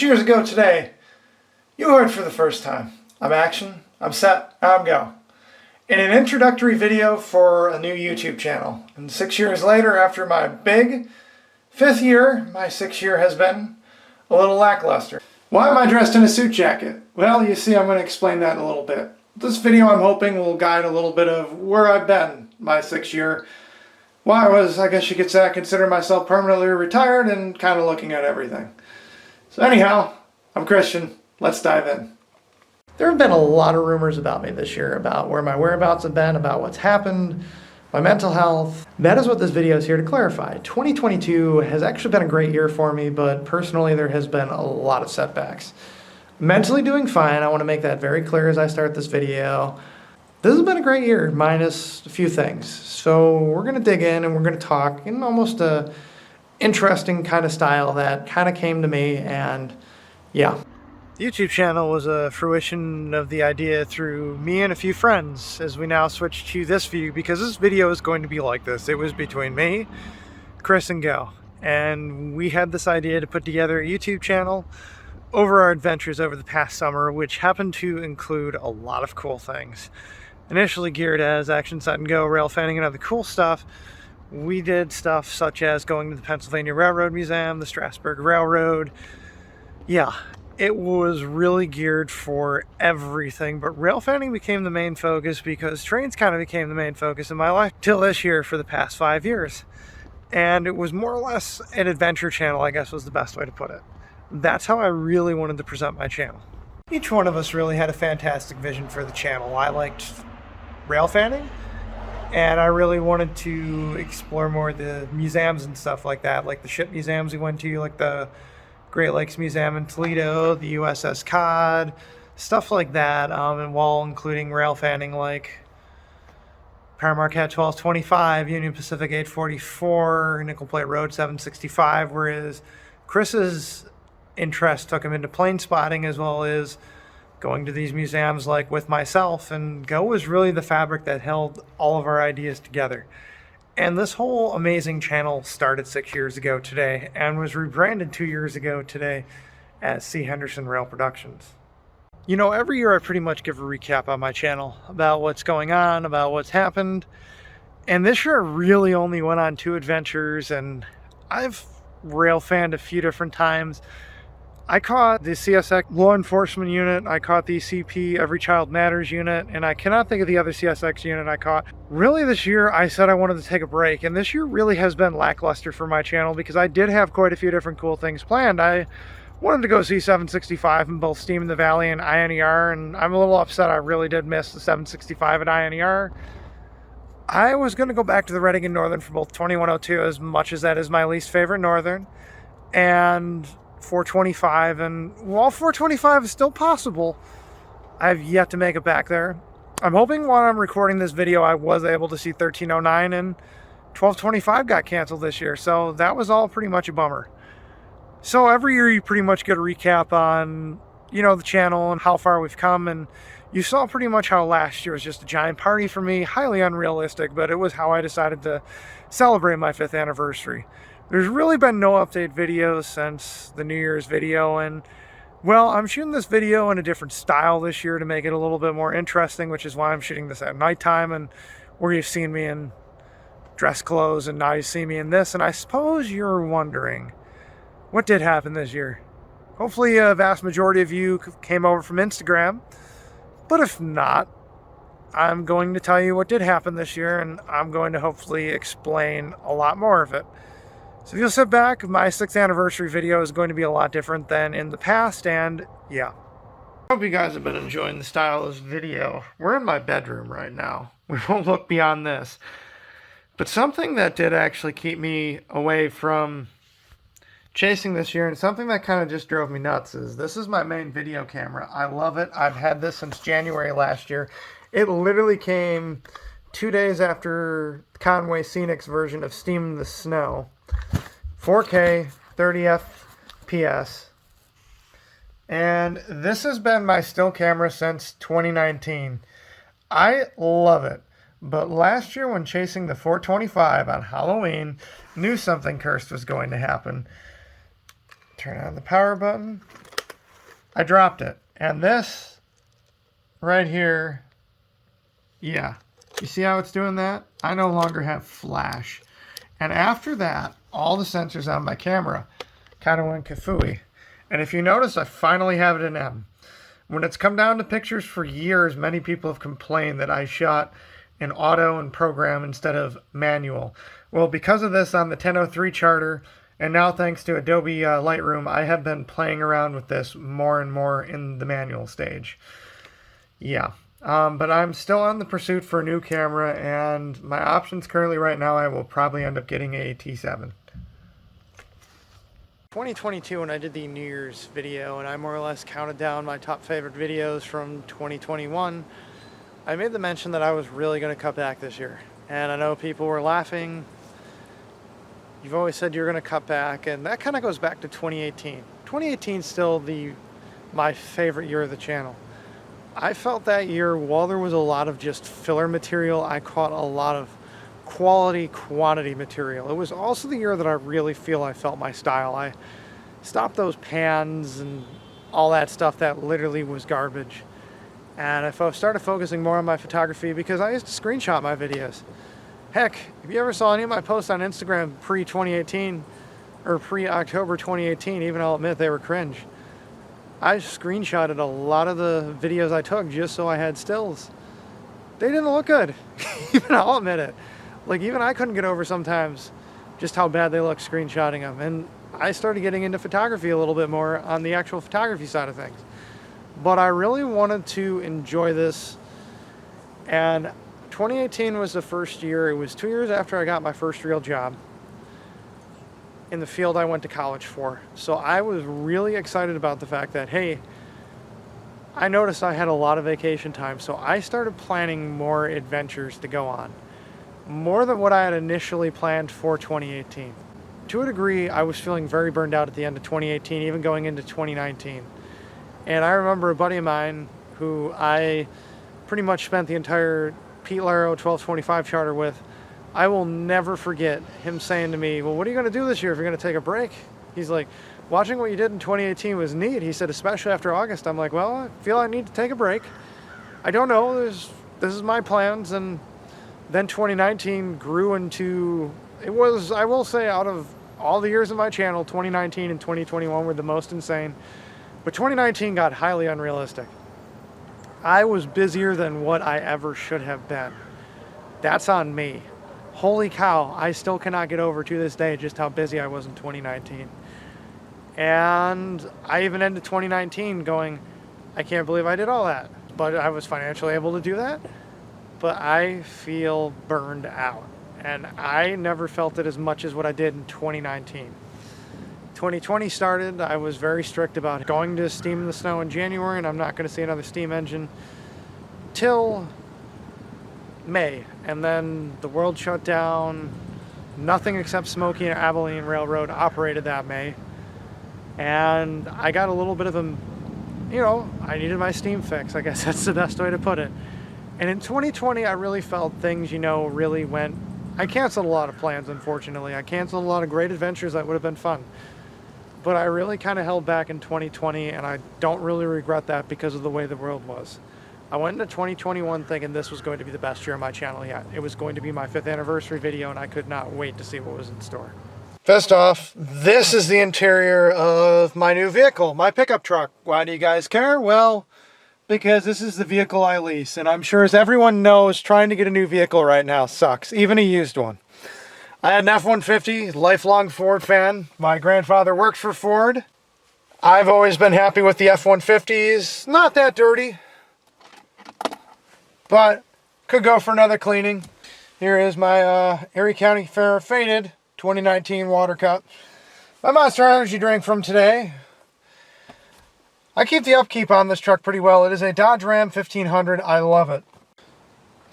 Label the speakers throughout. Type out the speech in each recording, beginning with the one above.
Speaker 1: 6 years ago today, you heard for the first time. I'm action, I'm set, I'm go. In an introductory video for a new YouTube channel. And 6 years later, after my big 5th year, my 6th year has been a little lackluster. Why am I dressed in a suit jacket? Well, you see, I'm going to explain that in a little bit. This video, I'm hoping, will guide a little bit of where I've been my 6th year. Why I was, I guess you could say, I consider myself permanently retired and kind of looking at everything. So anyhow, I'm Christian. Let's dive in. There have been a lot of rumors about me this year, about where my whereabouts have been, about what's happened, my mental health. That is what this video is here to clarify. 2022 has actually been a great year for me, but personally there has been a lot of setbacks. Mentally doing fine, I want to make that very clear as I start this video. This has been a great year, minus a few things. So we're going to dig in and we're going to talk in almost a interesting kind of style that kind of came to me, and yeah. The YouTube channel was a fruition of the idea through me and a few friends as we now switch to this view, because this video is going to be like this. It was between me, Chris, and Go. And we had this idea to put together a YouTube channel over our adventures over the past summer, which happened to include a lot of cool things. Initially geared as action, set, and go, railfanning, and other cool stuff. We did stuff such as going to the Pennsylvania Railroad Museum, the Strasburg Railroad. Yeah, it was really geared for everything, but railfanning became the main focus because trains kind of became the main focus in my life till this year for the past 5 years. And it was more or less an adventure channel, I guess was the best way to put it. That's how I really wanted to present my channel. Each one of us really had a fantastic vision for the channel. I liked railfanning, and I really wanted to explore more of the museums and stuff like that, like the ship museums we went to, like the Great Lakes Museum in Toledo, the USS Cod, stuff like that, and while including railfanning like Paramount Cat 1225, Union Pacific 844, Nickel Plate Road 765, whereas Chris's interest took him into plane spotting as well as going to these museums like with myself, and Go was really the fabric that held all of our ideas together. And this whole amazing channel started 6 years ago today and was rebranded 2 years ago today as C. Henderson Rail Productions. You know, every year I pretty much give a recap on my channel about what's going on, about what's happened. And this year I really only went on 2 adventures, and I've railfanned a few different times. I caught the CSX Law Enforcement Unit, I caught the CP Every Child Matters unit, and I cannot think of the other CSX unit I caught. Really this year I said I wanted to take a break, and this year really has been lackluster for my channel because I did have quite a few different cool things planned. I wanted to go see 765 in both Steam in the Valley and INER, and I'm a little upset I really did miss the 765 at INER. I was going to go back to the Reading and Northern for both 2102, as much as that is my least favorite Northern, and 425, and while 425 is still possible, I've yet to make it back there. I'm hoping while I'm recording this video I was able to see 1309, and 1225 got canceled this year, so that was all pretty much a bummer. So every year you pretty much get a recap on, you know, the channel and how far we've come, and you saw pretty much how last year was just a giant party for me, highly unrealistic, but it was how I decided to celebrate my 5th anniversary. There's really been no update videos since the New Year's video, and well, I'm shooting this video in a different style this year to make it a little bit more interesting, which is why I'm shooting this at nighttime, and where you've seen me in dress clothes and now you see me in this. And I suppose you're wondering, what did happen this year? Hopefully a vast majority of you came over from Instagram, but if not, I'm going to tell you what did happen this year, and I'm going to hopefully explain a lot more of it. So if you'll sit back, my 6th anniversary video is going to be a lot different than in the past, and yeah. I hope you guys have been enjoying the style of this video. We're in my bedroom right now. We won't look beyond this. But something that did actually keep me away from chasing this year, and something that kind of just drove me nuts, is this is my main video camera. I love it. I've had this since January last year. It literally came 2 days after Conway Scenic's version of Steam in the Snow. 4K, 30 FPS. And this has been my still camera since 2019. I love it. But last year when chasing the 425 on Halloween, knew something cursed was going to happen. Turn on the power button. I dropped it. And this right here, yeah. You see how it's doing that? I no longer have flash. And after that, all the sensors on my camera kind of went kafooey. And if you notice, I finally have it in M. When it's come down to pictures for years, many people have complained that I shot in auto and program instead of manual. Well, because of this on the 1003 charter, and now thanks to Adobe Lightroom, I have been playing around with this more and more in the manual stage. Yeah. But I'm still on the pursuit for a new camera, and my options currently right now, I will probably end up getting a T7. 2022, when I did the New Year's video, and I more or less counted down my top favorite videos from 2021, I made the mention that I was really going to cut back this year. And I know people were laughing. You've always said you're going to cut back, and that kind of goes back to 2018. 2018 is still my favorite year of the channel. I felt that year, while there was a lot of just filler material, I caught a lot of quality, quantity material. It was also the year that I really feel I felt my style. I stopped those pans and all that stuff that literally was garbage. And I started focusing more on my photography because I used to screenshot my videos. Heck, if you ever saw any of my posts on Instagram pre-2018 or pre-October 2018, even I'll admit they were cringe. I screenshotted a lot of the videos I took just so I had stills. They didn't look good. Even I'll admit it. Like, even I couldn't get over sometimes just how bad they look screenshotting them. And I started getting into photography a little bit more on the actual photography side of things. But I really wanted to enjoy this. And 2018 was the first year. It was 2 years after I got my first real job in the field I went to college for. So I was really excited about the fact that, hey, I noticed I had a lot of vacation time, so I started planning more adventures to go on. More than what I had initially planned for 2018. To a degree, I was feeling very burned out at the end of 2018, even going into 2019. And I remember a buddy of mine who I pretty much spent the entire Pete Laro 1225 charter with. I will never forget him saying to me, well, what are you going to do this year if you're going to take a break? He's like, watching what you did in 2018 was neat. He said, especially after August. I'm like, well, I feel I need to take a break. I don't know. This is my plans. And then 2019 grew into, it was, I will say, out of all the years of my channel, 2019 and 2021 were the most insane. But 2019 got highly unrealistic. I was busier than what I ever should have been. That's on me. Holy cow, I still cannot get over to this day just how busy I was in 2019. And I even ended 2019 going, I can't believe I did all that. But I was financially able to do that. But I feel burned out. And I never felt it as much as what I did in 2019. 2020 started, I was very strict about going to Steam in the Snow in January, and I'm not going to see another Steam engine till May. And then the world shut down. Nothing except Smoky and Abilene Railroad operated that May. And I got a little bit of a, I needed my Steam fix. I guess that's the best way to put it. And in 2020, I really felt things, really went. I canceled a lot of plans, unfortunately. I canceled a lot of great adventures that would have been fun. But I really kind of held back in 2020, and I don't really regret that because of the way the world was. I went into 2021 thinking this was going to be the best year of my channel yet. It was going to be my 5th anniversary video, and I could not wait to see what was in store. First off, this is the interior of my new vehicle, my pickup truck. Why do you guys care? Well, because this is the vehicle I lease, and I'm sure as everyone knows, trying to get a new vehicle right now sucks, even a used one. I had an F-150, lifelong Ford fan. My grandfather worked for Ford. I've always been happy with the F-150s. Not that dirty, but could go for another cleaning. Here is my Erie County Fair Faded 2019 water cup. My Monster Energy drink from today. I keep the upkeep on this truck pretty well. It is a Dodge Ram 1500. I love it.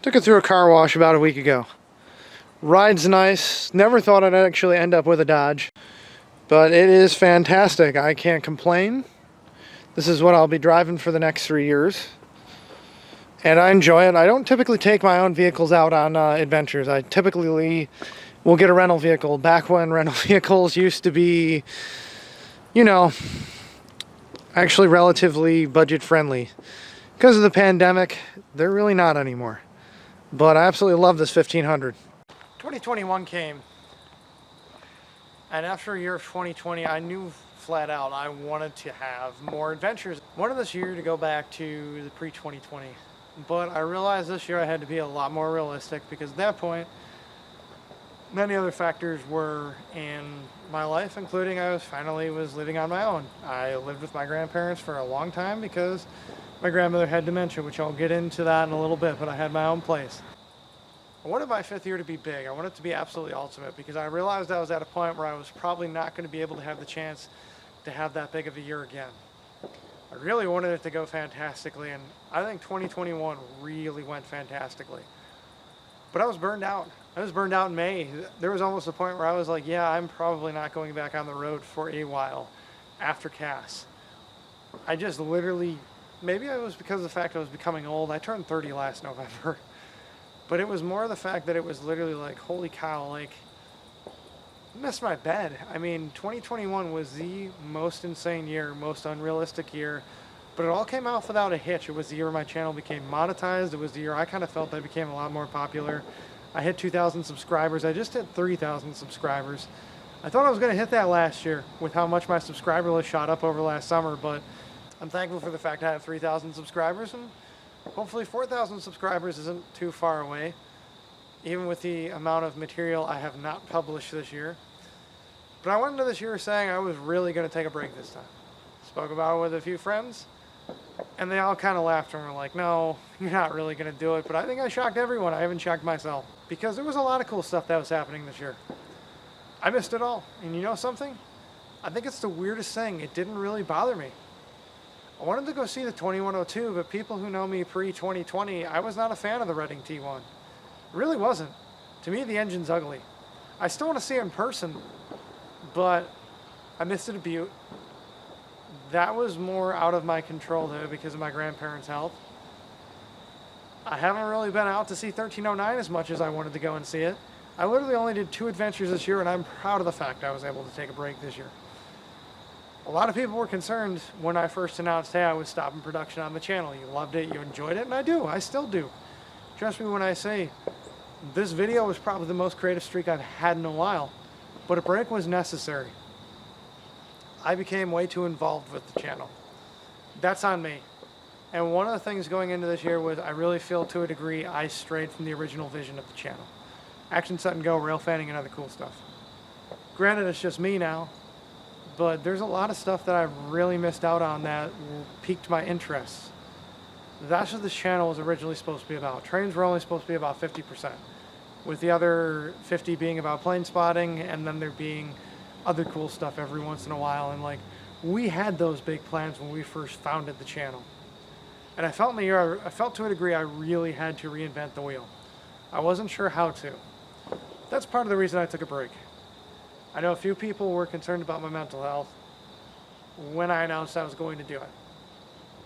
Speaker 1: Took it through a car wash about a week ago. Rides nice. Never thought I'd actually end up with a Dodge. But it is fantastic. I can't complain. This is what I'll be driving for the next 3 years. And I enjoy it. I don't typically take my own vehicles out on adventures. I typically will get a rental vehicle. Back when rental vehicles used to be, actually relatively budget friendly. Because of the pandemic, they're really not anymore. But I absolutely love this 1500. 2021 came, and after a year of 2020, I knew flat out I wanted to have more adventures. I wanted this year to go back to the pre-2020, but I realized this year I had to be a lot more realistic, because at that point, many other factors were in my life, including I finally was living on my own. I lived with my grandparents for a long time because my grandmother had dementia, which I'll get into that in a little bit, but I had my own place. I wanted my 5th year to be big. I wanted it to be absolutely ultimate, because I realized I was at a point where I was probably not going to be able to have the chance to have that big of a year again. I really wanted it to go fantastically, and I think 2021 really went fantastically. But I was burned out. I was burned out in May. There was almost a point where I was like, yeah, I'm probably not going back on the road for a while after Cass. I just literally, maybe it was because of the fact I was becoming old. I turned 30 last November. But it was more the fact that it was literally like, holy cow, like, I missed my bed. I mean, 2021 was the most insane year, most unrealistic year, but it all came out without a hitch. It was the year my channel became monetized. It was the year I kind of felt I became a lot more popular. I hit 2,000 subscribers. I just hit 3,000 subscribers. I thought I was going to hit that last year with how much my subscriber list shot up over last summer, but I'm thankful for the fact I have 3,000 subscribers, and hopefully 4,000 subscribers isn't too far away, even with the amount of material I have not published this year. But I went into this year saying I was really going to take a break this time. Spoke about it with a few friends, and they all kind of laughed and were like, no, you're not really going to do it. But I think I shocked everyone. I haven't shocked myself, because there was a lot of cool stuff that was happening this year. I missed it all. And you know something? I think it's the weirdest thing. It didn't really bother me. I wanted to go see the 2102, but people who know me pre-2020, I was not a fan of the Reading T1. It really wasn't. To me, the engine's ugly. I still want to see it in person, but I missed it at Butte. That was more out of my control, though, because of my grandparents' health. I haven't really been out to see 1309 as much as I wanted to go and see it. I literally only did 2 adventures this year, and I'm proud of the fact I was able to take a break this year. A lot of people were concerned when I first announced, hey, I was stopping production on the channel. You loved it, you enjoyed it, and I do. I still do. Trust me when I say this video was probably the most creative streak I've had in a while, but a break was necessary. I became way too involved with the channel. That's on me. And one of the things going into this year was I really feel to a degree I strayed from the original vision of the channel. Action, set, and go, railfanning, and other cool stuff. Granted, it's just me now, but there's a lot of stuff that I've really missed out on that piqued my interest. That's what this channel was originally supposed to be about. Trains were only supposed to be about 50%, with the other 50 being about plane spotting, and then there being other cool stuff every once in a while. And like, we had those big plans when we first founded the channel. And I felt to a degree I really had to reinvent the wheel. I wasn't sure how to. That's part of the reason I took a break. I know a few people were concerned about my mental health when I announced I was going to do it.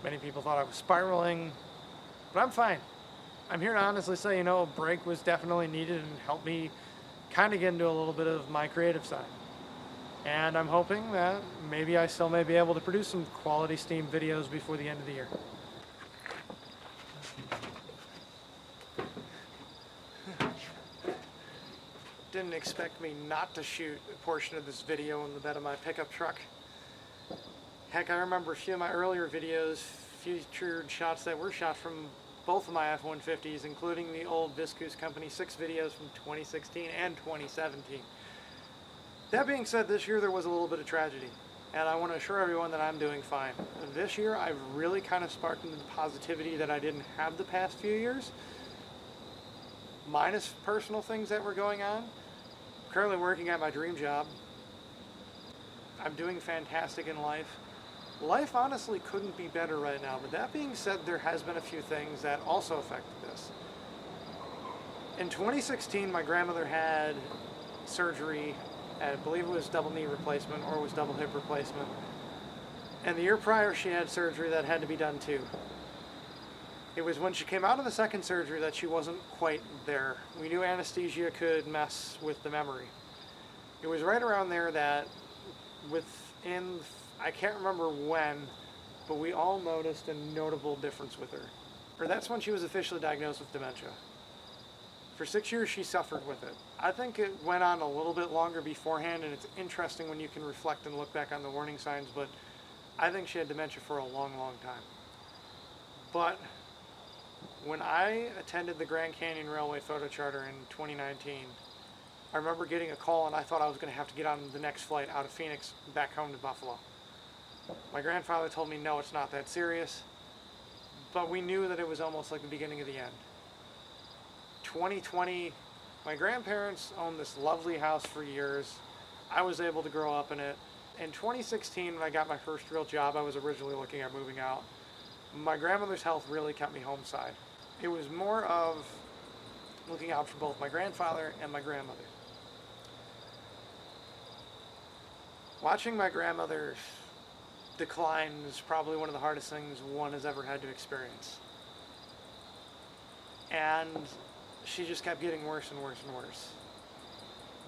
Speaker 1: Many people thought I was spiraling, but I'm fine. I'm here to honestly say, you know, a break was definitely needed and helped me kind of get into a little bit of my creative side. And I'm hoping that maybe I still may be able to produce some quality Steam videos before the end of the year. Didn't expect me not to shoot a portion of this video in the bed of my pickup truck. Heck, I remember a few of my earlier videos featured shots that were shot from both of my F-150s, including the old Viscous Company 6 videos from 2016 and 2017. That being said, this year there was a little bit of tragedy, and I want to assure everyone that I'm doing fine. This year I've really kind of sparked into the positivity that I didn't have the past few years, minus personal things that were going on. I'm currently working at my dream job. I'm doing fantastic in life. Life honestly couldn't be better right now, but that being said, there has been a few things that also affected this. In 2016, my grandmother had surgery. I believe it was double knee replacement or it was double hip replacement. And the year prior she had surgery that had to be done too. It was when she came out of the second surgery that she wasn't quite there. We knew anesthesia could mess with the memory. It was right around there that within, I can't remember when, but we all noticed a notable difference with her. Or that's when she was officially diagnosed with dementia. For 6 years, she suffered with it. I think it went on a little bit longer beforehand, and it's interesting when you can reflect and look back on the warning signs, but I think she had dementia for a long, long time. But when I attended the Grand Canyon Railway photo charter in 2019, I remember getting a call and I thought I was going to have to get on the next flight out of Phoenix back home to Buffalo. My grandfather told me, no, it's not that serious, but we knew that it was almost like the beginning of the end. 2020, my grandparents owned this lovely house for years. I was able to grow up in it. In 2016, when I got my first real job, I was originally looking at moving out. My grandmother's health really kept me homeside. It was more of looking out for both my grandfather and my grandmother. Watching my grandmother decline is probably one of the hardest things one has ever had to experience. And she just kept getting worse and worse and worse.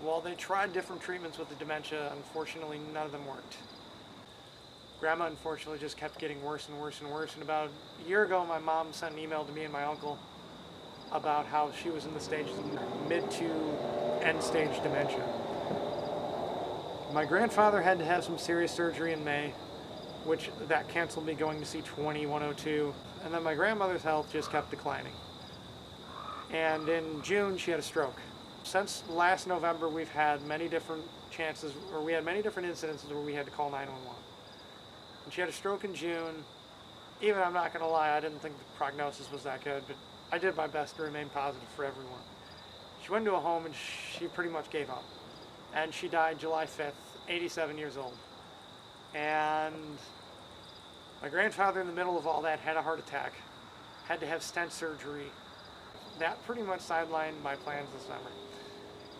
Speaker 1: While they tried different treatments with the dementia, unfortunately none of them worked. Grandma unfortunately just kept getting worse and worse and worse, and about a year ago my mom sent an email to me and my uncle about how she was in the stages of mid to end stage dementia. My grandfather had to have some serious surgery in May, which that canceled me going to see 2102, and then my grandmother's health just kept declining. And in June she had a stroke. Since last November we've had many different chances, or we had many different incidences where we had to call 911. And she had a stroke in June. Even, I'm not going to lie, I didn't think the prognosis was that good, but I did my best to remain positive for everyone. She went into a home and she pretty much gave up. And she died July 5th, 87 years old. And my grandfather, in the middle of all that, had a heart attack, had to have stent surgery. That pretty much sidelined my plans this summer.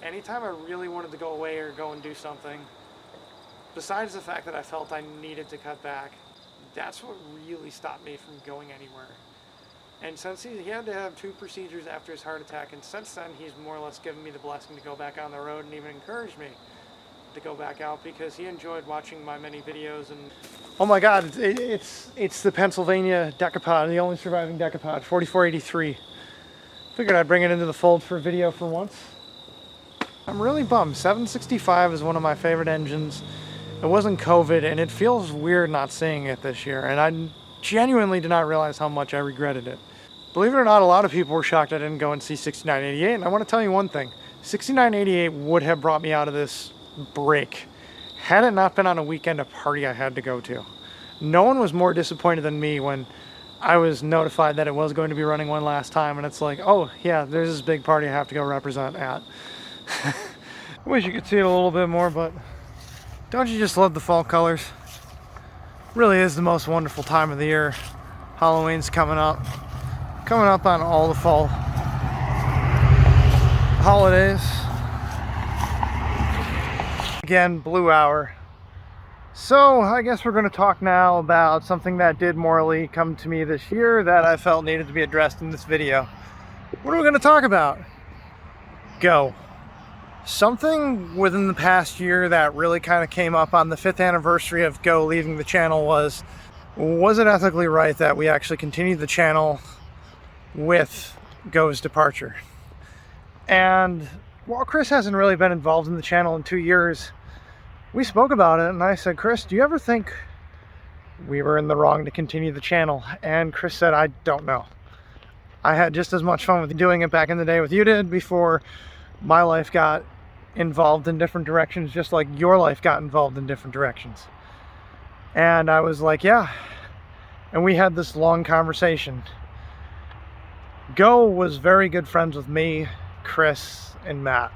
Speaker 1: Anytime I really wanted to go away or go and do something, besides the fact that I felt I needed to cut back, that's what really stopped me from going anywhere. And since he had to have 2 procedures after his heart attack, and since then he's more or less given me the blessing to go back on the road and even encouraged me to go back out because he enjoyed watching my many videos. And oh my God, it's the Pennsylvania decapod, the only surviving decapod, 4483. Figured I'd bring it into the fold for a video for once. I'm really bummed. 765 is one of my favorite engines. It wasn't COVID, and it feels weird not seeing it this year, and I genuinely did not realize how much I regretted it. Believe it or not, a lot of people were shocked I didn't go and see 6988, and I want to tell you one thing. 6988 would have brought me out of this break had it not been on a weekend, a party I had to go to. No one was more disappointed than me when I was notified that it was going to be running one last time, and it's like, oh yeah, there's this big party I have to go represent at. I wish you could see it a little bit more, but don't you just love the fall colors? Really is the most wonderful time of the year. Halloween's coming up on all the fall holidays. Again, blue hour. So I guess we're going to talk now about something that did morally come to me this year that I felt needed to be addressed in this video. What are we going to talk about? Go. Something within the past year that really kind of came up on the 5th anniversary of Go leaving the channel was it ethically right that we actually continued the channel with Go's departure? And while Chris hasn't really been involved in the channel in 2 years, we spoke about it, and I said, Chris, do you ever think we were in the wrong to continue the channel? And Chris said, I don't know. I had just as much fun with doing it back in the day with you did before my life got involved in different directions, just like your life got involved in different directions. And I was like, yeah. And we had this long conversation. Go was very good friends with me, Chris, and Matt.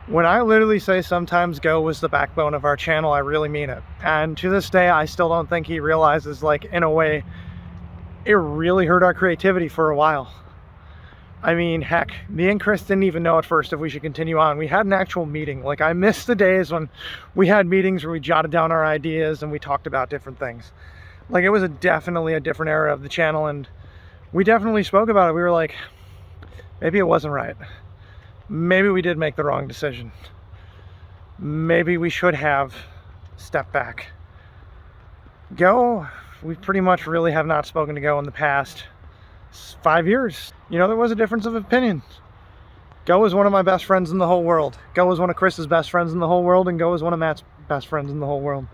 Speaker 1: When I literally say sometimes Go was the backbone of our channel, I really mean it. And to this day, I still don't think he realizes, like, in a way, it really hurt our creativity for a while. I mean, heck, me and Chris didn't even know at first if we should continue on. We had an actual meeting. Like, I miss the days when we had meetings where we jotted down our ideas and we talked about different things. Like, it was definitely a different era of the channel, and we definitely spoke about it. We were like, maybe it wasn't right. Maybe we did make the wrong decision. Maybe we should have stepped back. Go we pretty much really have not spoken to Go in the past 5 years. You know, there was a difference of opinion. Go is one of my best friends in the whole world. Go is one of Chris's best friends in the whole world, and Go is one of Matt's best friends in the whole world.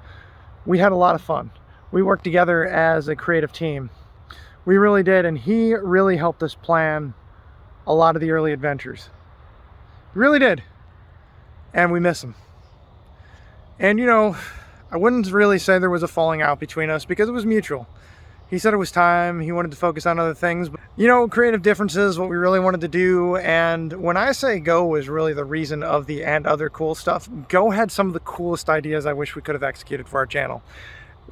Speaker 1: We had a lot of fun. We worked together as a creative team. We really did, and he really helped us plan a lot of the early adventures. He really did. And we miss him. And you know, I wouldn't really say there was a falling out between us because it was mutual. He said it was time, he wanted to focus on other things. But, you know, creative differences, what we really wanted to do. And when I say Go was really the reason of the and other cool stuff, Go had some of the coolest ideas I wish we could have executed for our channel.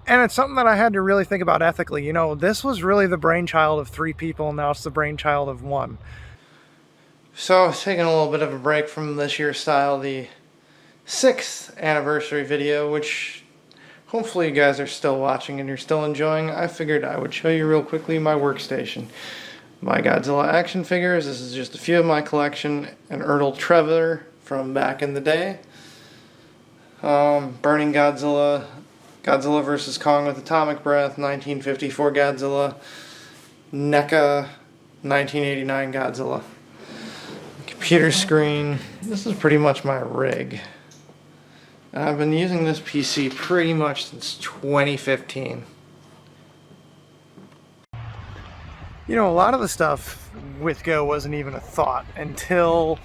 Speaker 1: And it's something that I had to really think about ethically. You know, this was really the brainchild of 3 people, and now it's the brainchild of 1. So I was taking a little bit of a break from this year's style, the 6th anniversary video, which hopefully you guys are still watching and you're still enjoying. I figured I would show you real quickly my workstation. My Godzilla action figures. This is just a few of my collection. An Ertl Trevor from back in the day. Burning Godzilla. Godzilla vs. Kong with Atomic Breath. 1954 Godzilla. NECA. 1989 Godzilla. Computer screen. This is pretty much my rig. I've been using this PC pretty much since 2015. You know, a lot of the stuff with Go wasn't even a thought until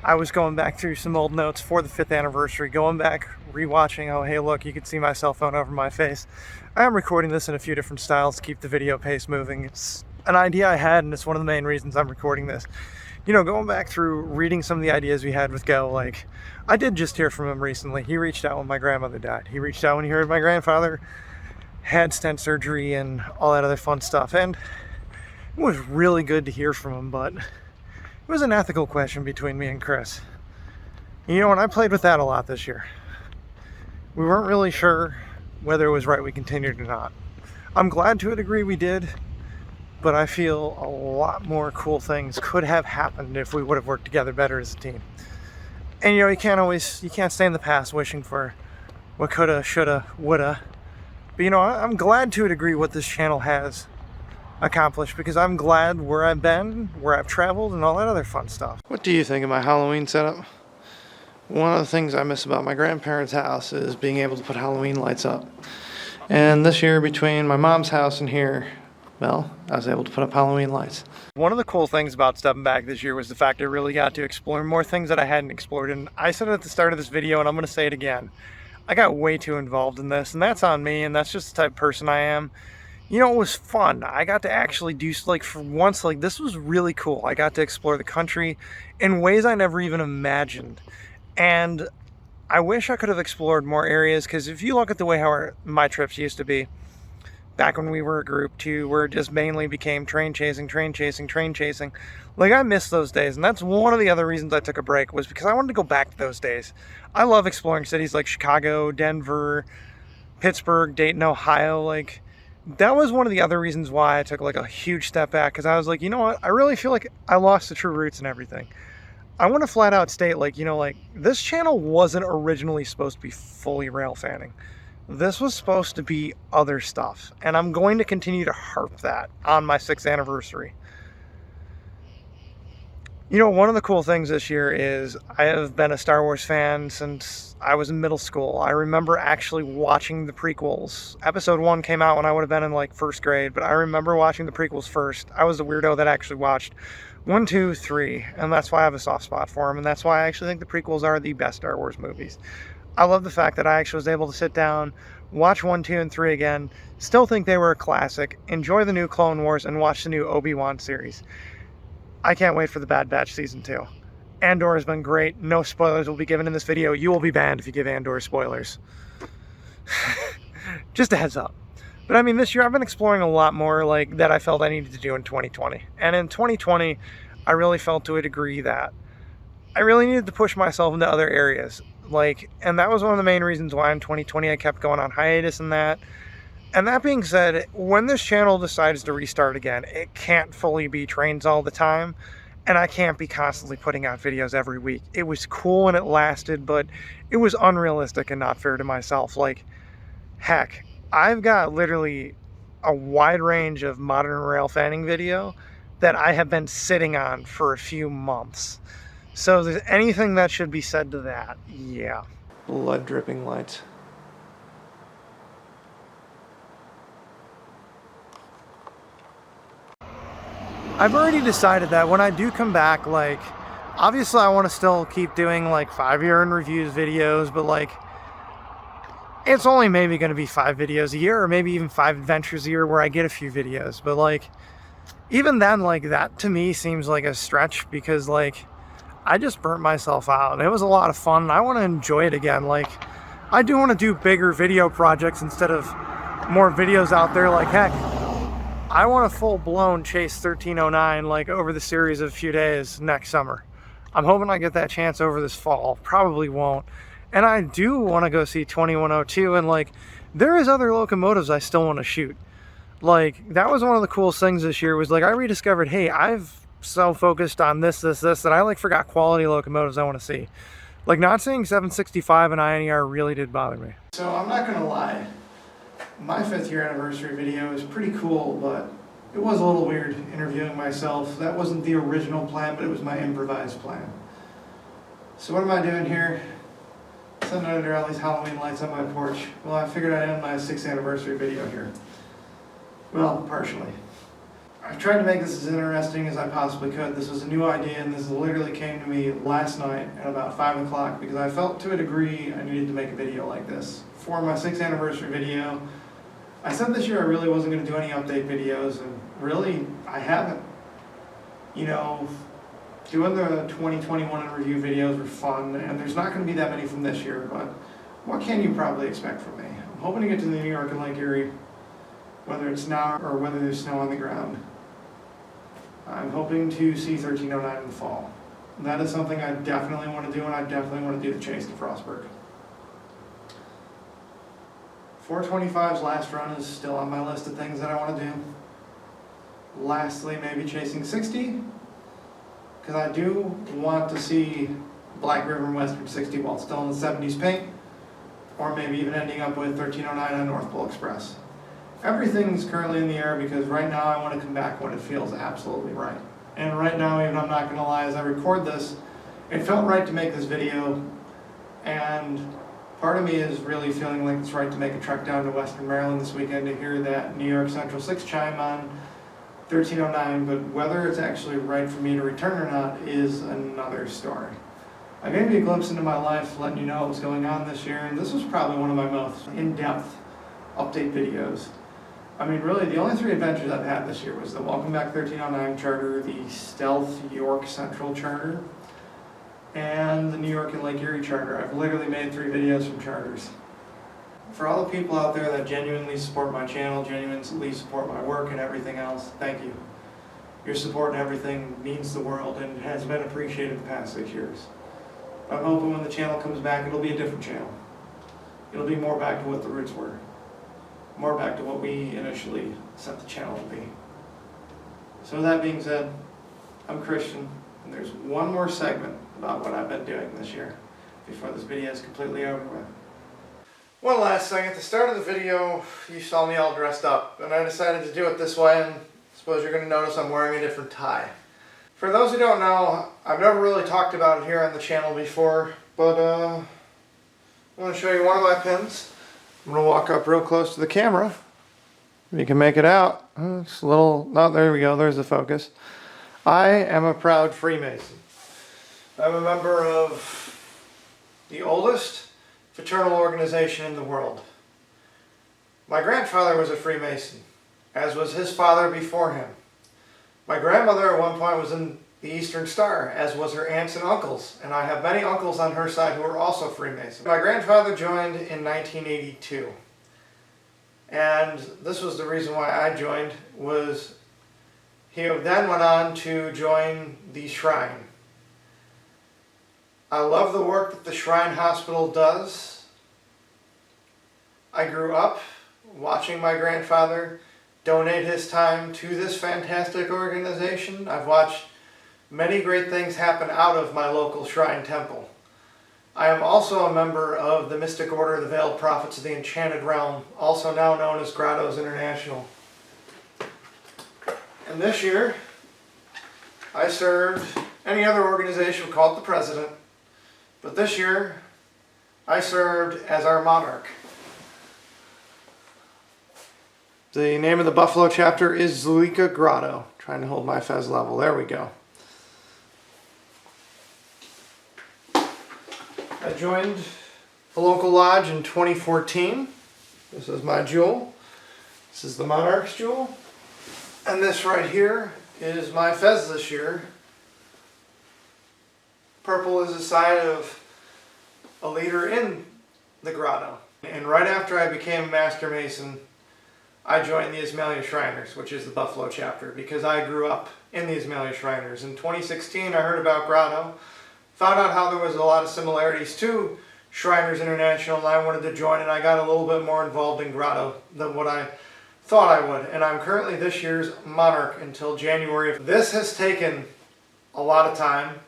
Speaker 1: I was going back through some old notes for the 5th anniversary, going back, rewatching. Oh, hey, look, you can see my cell phone over my face. I am recording this in a few different styles to keep the video pace moving. It's an idea I had, and it's one of the main reasons I'm recording this. You know, going back through reading some of the ideas we had with Go, like, I did just hear from him recently. He reached out when my grandmother died. He reached out when he heard my grandfather had stent surgery and all that other fun stuff. And it was really good to hear from him, but it was an ethical question between me and Chris. You know, and I played with that a lot this year. We weren't really sure whether it was right we continued or not. I'm glad to a degree we did. But I feel a lot more cool things could have happened if we would have worked together better as a team. And you know, you can't stay in the past wishing for what coulda, shoulda, woulda. But you know, I'm glad to a degree what this channel has accomplished, because I'm glad where I've been, where I've traveled, and all that other fun stuff. What do you think of my Halloween setup? One of the things I miss about my grandparents' house is being able to put Halloween lights up. And this year, between my mom's house and here, well, I was able to put up Halloween lights. One of the cool things about stepping back this year was the fact I really got to explore more things that I hadn't explored. And I said it at the start of this video, and I'm going to say it again. I got way too involved in this, and that's on me, and that's just the type of person I am. You know, it was fun. I got to actually do, like, for once, like, this was really cool. I got to explore the country in ways I never even imagined. And I wish I could have explored more areas, because if you look at the way how my trips used to be, back when we were a group too, where it just mainly became train chasing. Like, I miss those days, and that's one of the other reasons I took a break, was because I wanted to go back to those days. I love exploring cities like Chicago, Denver, Pittsburgh, Dayton, Ohio. Like, that was one of the other reasons why I took like a huge step back, because I was like, you know what, I really feel like I lost the true roots and everything. I want to flat out state, like, you know, like, this channel wasn't originally supposed to be fully rail fanning. This was supposed to be other stuff, and I'm going to continue to harp that on my 6th anniversary. You know, one of the cool things this year is I have been a Star Wars fan since I was in middle school. I remember actually watching the prequels. Episode 1 came out when I would have been in like 1st grade, but I remember watching the prequels first. I was the weirdo that actually watched 1, 2, 3, and that's why I have a soft spot for them, and that's why I actually think the prequels are the best Star Wars movies. I love the fact that I actually was able to sit down, watch 1, 2, and 3 again, still think they were a classic, enjoy the new Clone Wars, and watch the new Obi-Wan series. I can't wait for the Bad Batch Season 2. Andor has been great. No spoilers will be given in this video. You will be banned if you give Andor spoilers. Just a heads up. But I mean, this year I've been exploring a lot more like that I felt I needed to do in 2020. And in 2020, I really felt to a degree that I really needed to push myself into other areas. Like, and that was one of the main reasons why in 2020 I kept going on hiatus and that. And that being said, when this channel decides to restart again, it can't fully be trains all the time. And I can't be constantly putting out videos every week. It was cool and it lasted, but it was unrealistic and not fair to myself. Like, heck, I've got literally a wide range of modern rail fanning video that I have been sitting on for a few months. So if there's anything that should be said to that, yeah. Blood dripping lights. I've already decided that when I do come back, like, obviously I want to still keep doing like 5-year in reviews videos, but like, it's only maybe going to be 5 videos a year, or maybe even 5 adventures a year where I get a few videos. But like, even then, like, that to me seems like a stretch, because like, I just burnt myself out and it was a lot of fun and I want to enjoy it again. Like, I do want to do bigger video projects instead of more videos out there. Like, heck, I want to full-blown chase 1309 like over the series of a few days next summer. I'm hoping I get that chance over this fall. Probably won't. And I do want to go see 2102, and like, there is other locomotives I still want to shoot. Like, that was one of the coolest things this year, was like, I rediscovered, hey, I've so focused on this that I like forgot quality locomotives I want to see. Like, not seeing 765 and INER really did bother me. So I'm not gonna lie, my 5th year anniversary video is pretty cool, but it was a little weird interviewing myself. That wasn't the original plan, but it was my improvised plan. So what am I doing here? Sitting under all these Halloween lights on my porch. Well, I figured I'd end my 6th anniversary video here. Well, partially. I've tried to make this as interesting as I possibly could. This was a new idea, and this literally came to me last night at about 5 o'clock, because I felt to a degree I needed to make a video like this. For my 6th anniversary video, I said this year I really wasn't going to do any update videos, and really, I haven't. You know, doing the 2021 in review videos were fun, and there's not going to be that many from this year, but what can you probably expect from me? I'm hoping to get to the New York and Lake Erie, whether it's now or whether there's snow on the ground. I'm hoping to see 1309 in the fall. That is something I definitely want to do, and I definitely want to do the chase to Frostburg. 425's last run is still on my list of things that I want to do. Lastly, maybe chasing 60, because I do want to see Black River and Western 60 while still in the 70s paint, or maybe even ending up with 1309 on North Pole Express. Everything's currently in the air, because right now I want to come back when it feels absolutely right. And right now, even I'm not going to lie, as I record this, it felt right to make this video, and part of me is really feeling like it's right to make a trek down to Western Maryland this weekend to hear that New York Central 6 chime on 1309, but whether it's actually right for me to return or not is another story. I gave you a glimpse into my life, letting you know what was going on this year, and this was probably one of my most in-depth update videos. I mean, really, the only 3 adventures I've had this year was the Welcome Back 1309 charter, the Stealth York Central charter, and the New York and Lake Erie charter. I've literally made 3 videos from charters. For all the people out there that genuinely support my channel, genuinely support my work and everything else, thank you. Your support and everything means the world, and has been appreciated the past 6 years. I'm hoping when the channel comes back, it'll be a different channel. It'll be more back to what the roots were. More back to what we initially set the channel to be. So with that being said, I'm Christian, and there's one more segment about what I've been doing this year before this video is completely over with. One last thing, at the start of the video, you saw me all dressed up, and I decided to do it this way, and I suppose you're going to notice I'm wearing a different tie. For those who don't know, I've never really talked about it here on the channel before, but I want to show you one of my pins. I'm going to walk up real close to the camera. You can make it out. It's a little, oh, there we go, there's the focus. I am a proud Freemason. I'm a member of the oldest fraternal organization in the world. My grandfather was a Freemason, as was his father before him. My grandmother at one point was in the Eastern Star, as was her aunts and uncles, and I have many uncles on her side who are also Freemasons. My grandfather joined in 1982, and this was the reason why I joined, was he then went on to join the Shrine. I love the work that the Shrine Hospital does. I grew up watching my grandfather donate his time to this fantastic organization. I've watched many great things happen out of my local shrine temple. I am also a member of the Mystic Order of the Veiled Prophets of the Enchanted Realm, also now known as Grottos International. And this year, I served, any other organization would call it the president, but this year, I served as our monarch. The name of the Buffalo chapter is Zulika Grotto. Trying to hold my fez level. There we go. I joined the local lodge in 2014. This is my jewel. This is the monarch's jewel. And this right here is my fez this year. Purple is a sign of a leader in the grotto. And right after I became a Master Mason, I joined the Ismailia Shriners, which is the Buffalo chapter, because I grew up in the Ismailia Shriners. In 2016, I heard about Grotto, found out how there was a lot of similarities to Shriners International, and I wanted to join, and I got a little bit more involved in Grotto than what I thought I would. And I'm currently this year's monarch until January. This has taken a lot of time,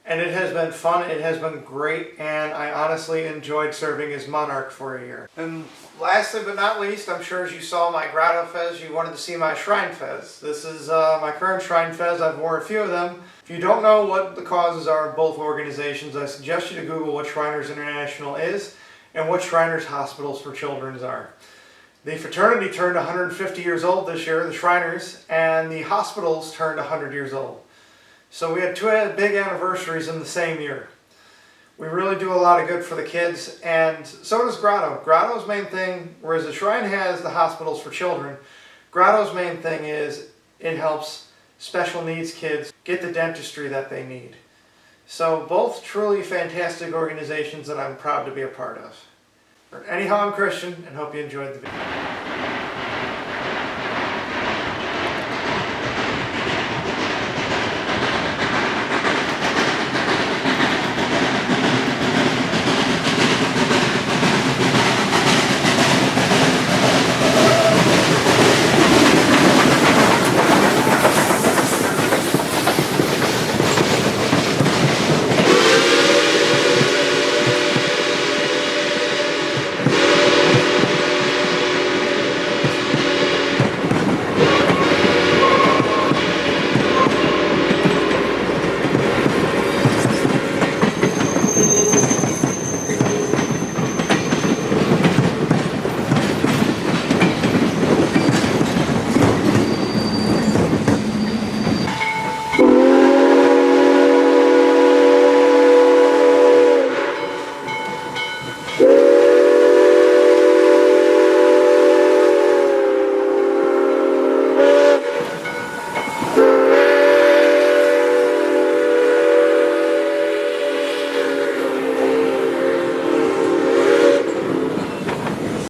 Speaker 1: and it has been fun, it has been great, and I honestly enjoyed serving as monarch for a year. And lastly but not least, I'm sure as you saw my grotto fez, you wanted to see my shrine fez. This is my current shrine fez. I've worn a few of them. If you don't know what the causes are of both organizations, I suggest you to Google what Shriners International is and what Shriners Hospitals for Children are. The fraternity turned 150 years old this year, the Shriners, and the hospitals turned 100 years old. So we had two big anniversaries in the same year. We really do a lot of good for the kids, and so does Grotto. Grotto's main thing, whereas the Shrine has the hospitals for children, Grotto's main thing is it helps special needs kids get the dentistry that they need. So both truly fantastic organizations that I'm proud to be a part of. Anyhow, I'm Christian, and hope you enjoyed the video.